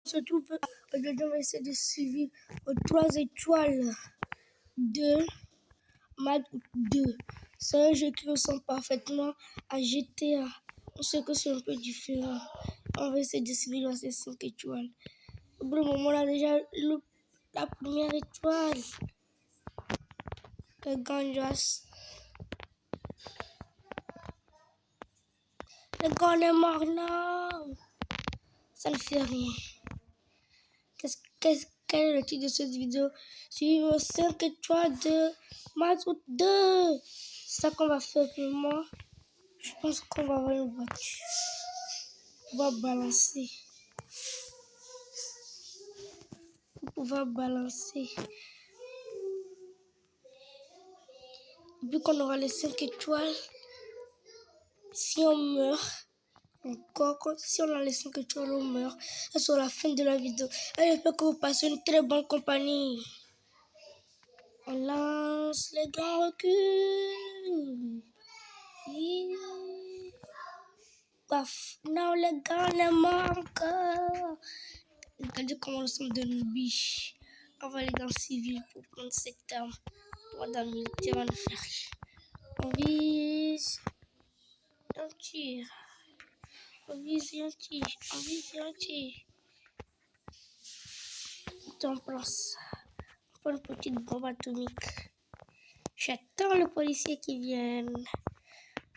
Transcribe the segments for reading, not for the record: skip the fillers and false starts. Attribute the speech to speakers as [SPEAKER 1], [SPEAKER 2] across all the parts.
[SPEAKER 1] se trouve, aujourd'hui on va essayer de suivre aux 3 étoiles de Math 2. C'est un jeu qui ressemble parfaitement à GTA. On sait que c'est un peu différent. On va essayer de suivre ces 5 étoiles. Pour le moment, on a déjà la première étoile. Le Ganjas. Le gars est mort, non. Ça ne fait rien. Quel est le titre de cette vidéo? Suivre 5 étoiles de Math 2. C'est ça qu'on va faire pour moi. Je pense qu'on va avoir une voiture. On va balancer. On va balancer. Vu qu'on aura les 5 étoiles, si on meurt, encore, si on a les 5 étoiles, on meurt. Ça sera la fin de la vidéo. Et j'espère que vous passez une très bonne compagnie. On lance les grands reculs. Paf. Non, les gars, on est mort encore. Regardez comment nous sommes de nos biches. On va aller dans le civil pour prendre cette arme. On va dans le militaire, on va faire. On vise. On tire. On vise et on tire. On vise et on tire. On place. On prend une petite bombe atomique. J'attends le policier qui vienne.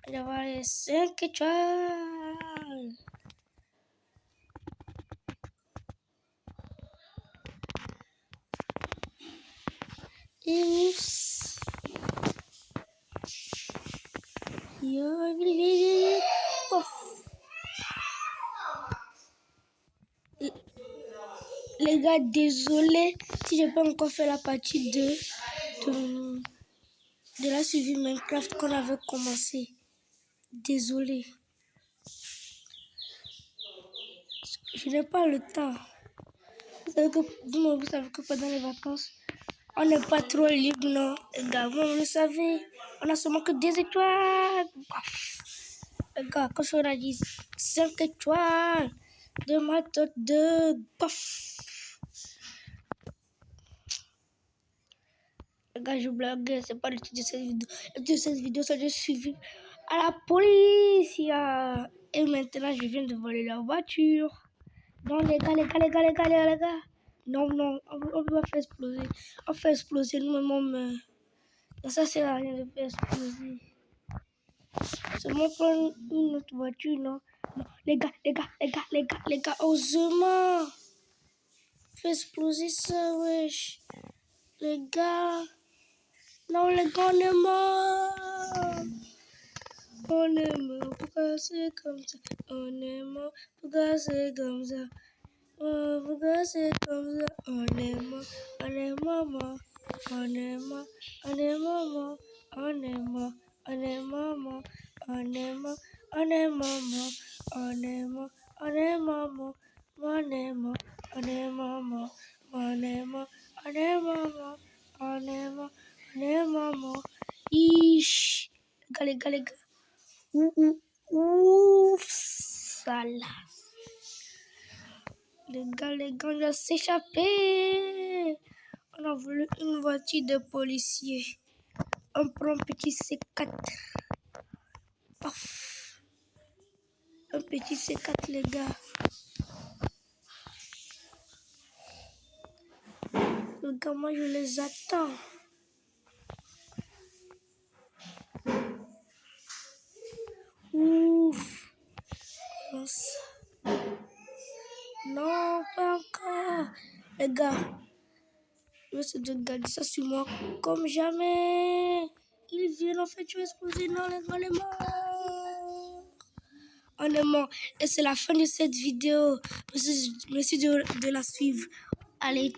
[SPEAKER 1] On va avoir les 5 étoiles. Yes. Les gars, désolé si j'ai pas encore fait la partie de la suivi Minecraft qu'on avait commencé. Désolé. Je n'ai pas le temps. Vous savez que pendant les vacances, on n'est pas trop libre, non? Les gars, vous le savez, on a seulement que 2 étoiles. Les gars, quand on a dit 5 étoiles de Math 2, paf. Les gars, je blague, c'est pas le titre de cette vidéo. Le titre de cette vidéo, c'est de suivre à la police. Et maintenant, je viens de voler la voiture. Non, les gars. Non, on va faire exploser. On fait exploser nous-mêmes. Ça sert à rien de faire exploser. Seulement prendre une autre voiture, non? Non, les gars, osement. Fais exploser ça, wesh. Les gars. Non, les gars, on est mort. On est mort, pourquoi c'est comme ça? On est mort, pourquoi c'est comme ça? Oh, pourquoi c'est comme ça? On est mort, on est mort. On est mort, on est mort. On est mort, on est mort. On est mort, on est mort. On est mort, on est mort. On est mort, on est mort. On est mort, on est mort. On est mort, on est mort. Ish. Les gars. Ouf, sale. Les gars, on va s'échapper. On a voulu une voiture de policier. On prend un petit C4. Paf. Un petit C4, les gars. Les gars, moi, je les attends. Ouf. Non, pas encore. Les gars, je vais essayer de garder ça sur moi comme jamais. Ils viennent en fait exploser. Non, les gars, on est morts. On est mort. Et c'est la fin de cette vidéo. Merci de la suivre. Allez.